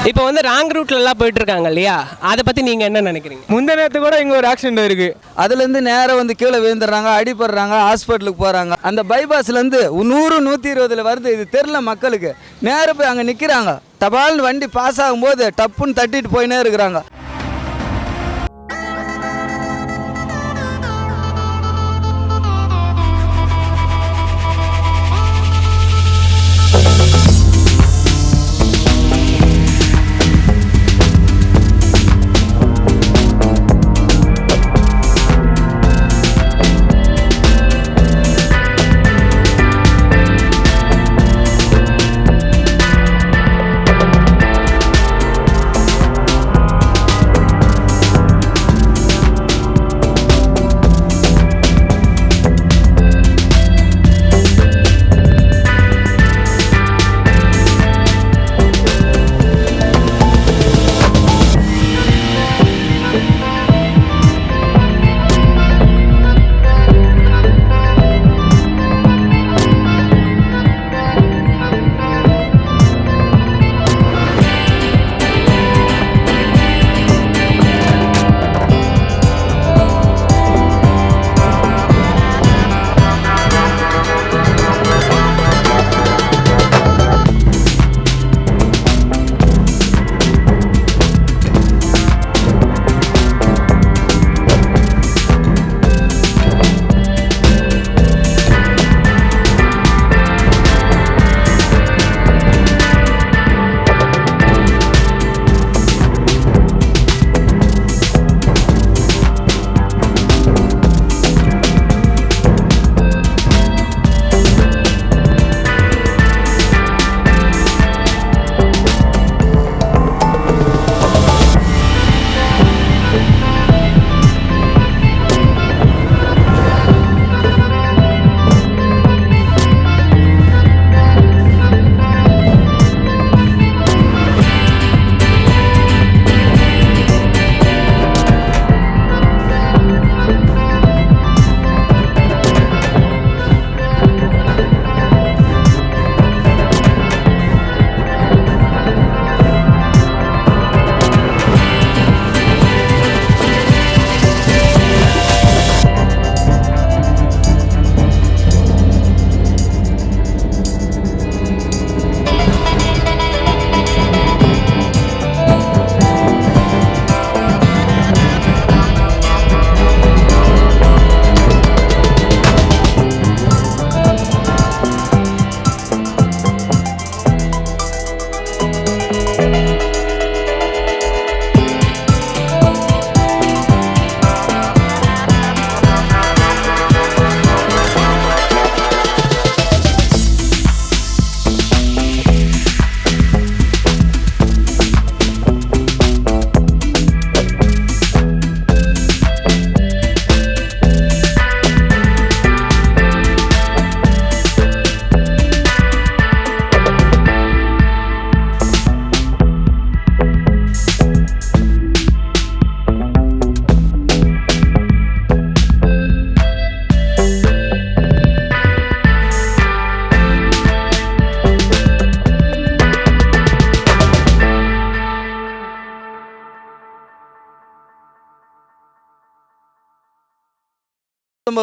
இப்போ வந்து ராங் ரூட்லலாம் போயிட்டு இருக்காங்க இல்லையா, அதை பற்றி நீங்கள் என்ன நினைக்கிறீங்க? முந்த நேரத்து கூட இங்கே ஒரு ஆக்சிடென்ட் இருக்குது. அதுலேருந்து நேராக வந்து கீழே விழுந்துடுறாங்க, அடிபடுறாங்க, ஹாஸ்பிட்டலுக்கு போகிறாங்க. அந்த பைபாஸ்லேருந்து 100-120 வருது, இது தெரில மக்களுக்கு. நேராக போய் அங்கே நிற்கிறாங்க. தபால்னு வண்டி பாஸ் ஆகும்போது டப்புன்னு தட்டிட்டு போயினே இருக்கிறாங்க.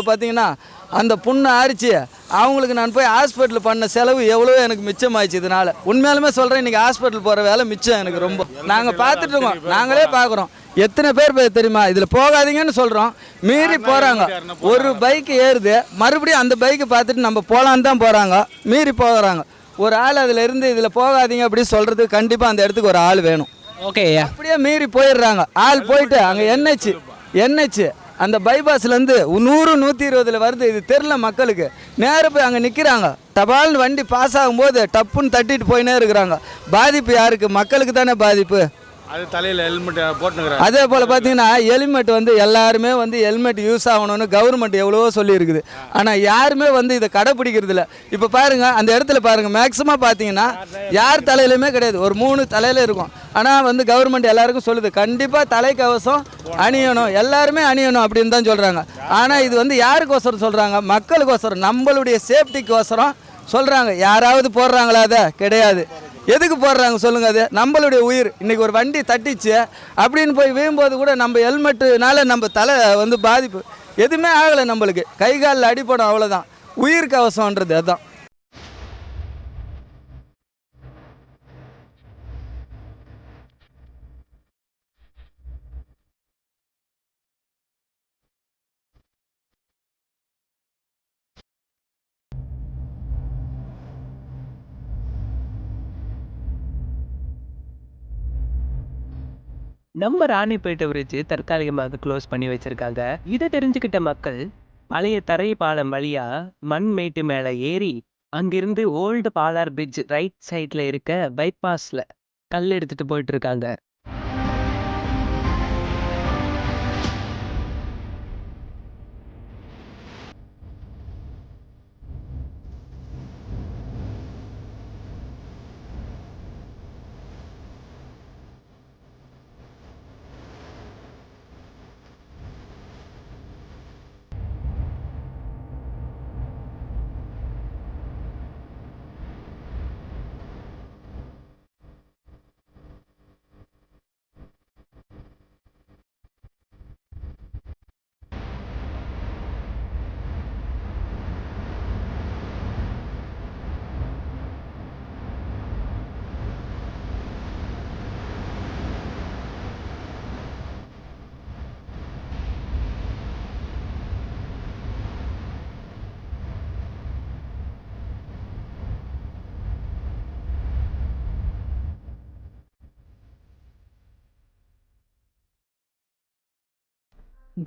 பார்த்தீங்கன்னா அந்த புண்ணை அரிச்சு அவங்களுக்கு நான் போய் ஹாஸ்பிட்டல் பண்ண செலவு எவ்வளோ எனக்கு மிச்சமாயிடுச்சு. இதனால் உண்மையாலுமே சொல்கிறேன், இன்றைக்கி ஹாஸ்பிட்டல் போகிற வேலை மிச்சம் எனக்கு ரொம்ப. நாங்கள் பார்த்துட்டு இருக்கோம், நாங்களே பார்க்குறோம். எத்தனை பேர் தெரியுமா இதில் போகாதீங்கன்னு சொல்கிறோம், மீறி போகிறாங்க. ஒரு பைக்கு ஏறுது, மறுபடியும் அந்த பைக்கு பார்த்துட்டு நம்ம போகலான்னு தான் போகிறாங்க, மீறி போகிறாங்க. ஒரு ஆள் அதில் இருந்து இதில் போகாதீங்க அப்படின்னு சொல்கிறது கண்டிப்பாக அந்த இடத்துக்கு ஒரு ஆள் வேணும். ஓகே, அப்படியே மீறி போயிடுறாங்க. ஆள் போயிட்டு அங்கே என்ஹெச் அந்த பைபாஸ்லேருந்து 100-120 வருது, இது தெரில மக்களுக்கு. நேராக போய் அங்கே நிற்கிறாங்க. தபால்னு வண்டி பாஸ் ஆகும்போது டப்புன்னு தட்டிட்டு போயினே இருக்கிறாங்க. பாதிப்பு யாருக்கு? மக்களுக்கு தானே பாதிப்பு. அது தலையில் ஹெல்மெட் போட்டுங்கிறாங்க. அதே போல் பார்த்தீங்கன்னா ஹெல்மெட் எல்லாருமே ஹெல்மெட் யூஸ் ஆகணும்னு கவர்மெண்ட் எவ்வளவோ சொல்லியிருக்குது. ஆனால் யாருமே இதை கடைப்பிடிக்கிறது இல்லை. இப்போ பாருங்கள், அந்த இடத்துல பாருங்கள், மேக்ஸிமம் பார்த்தீங்கன்னா யார் தலையிலுமே கிடையாது, ஒரு 3 தலையில் இருக்கும். ஆனால் கவர்மெண்ட் எல்லாருக்கும் சொல்லுது கண்டிப்பாக தலைக்கவசம் அணியணும், எல்லாருமே அணியணும் அப்படின்னு தான் சொல்கிறாங்க. ஆனால் இது யாருக்கோசரம் சொல்கிறாங்க? மக்களுக்கோசரம், நம்மளுடைய சேஃப்டிக்கோசரம் சொல்கிறாங்க. யாராவது போடுறாங்களா? அதை கிடையாது. எதுக்கு போடுறாங்க சொல்லுங்கள்? அது நம்மளுடைய உயிர். இன்றைக்கி ஒரு வண்டி தட்டிச்சு அப்படின்னு போய் வீழும்போது கூட நம்ம ஹெல்மெட்டுனால நம்ம தலை வந்து பாதிப்பு எதுவுமே ஆகலை. நம்மளுக்கு கை காலில் அடிப்படும், அவ்வளோதான். உயிருக்கு அவசரன்றது அதுதான். நம்ம ராணிப்பேட்டை பிரிட்ஜ் தற்காலிகமாக க்ளோஸ் பண்ணி வச்சிருக்காங்க. இதை தெரிஞ்சுக்கிட்ட மக்கள் பழைய தரை பாலம் வழியா மண் மேட்டு மேலே ஏறி அங்கிருந்து ஓல்டு பாலார் பிரிட்ஜ் ரைட் சைடில் இருக்க பைபாஸில் கல் எடுத்துட்டு போயிட்டு இருக்காங்க.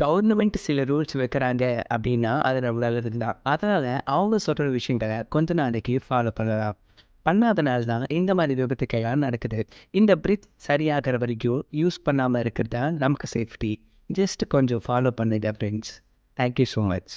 கவர்மெண்ட் சில ரூல்ஸ் வைக்கிறாங்க அப்படின்னா அது நம்மளால தான். அதனால் அவங்க சொல்கிற விஷயங்களை கொஞ்ச நாளைக்கு ஃபாலோ பண்ணலாம். பண்ணாதனால தான் இந்த மாதிரி விபத்துக்கெல்லாம் நடக்குது. இந்த பிரிட்ஜ் சரியாகிற வரைக்கும் யூஸ் பண்ணாமல் இருக்கிறது தான் நமக்கு சேஃப்டி. ஜஸ்ட் கொஞ்சம் ஃபாலோ பண்ணுங்க ஃப்ரெண்ட்ஸ். Thank you so much.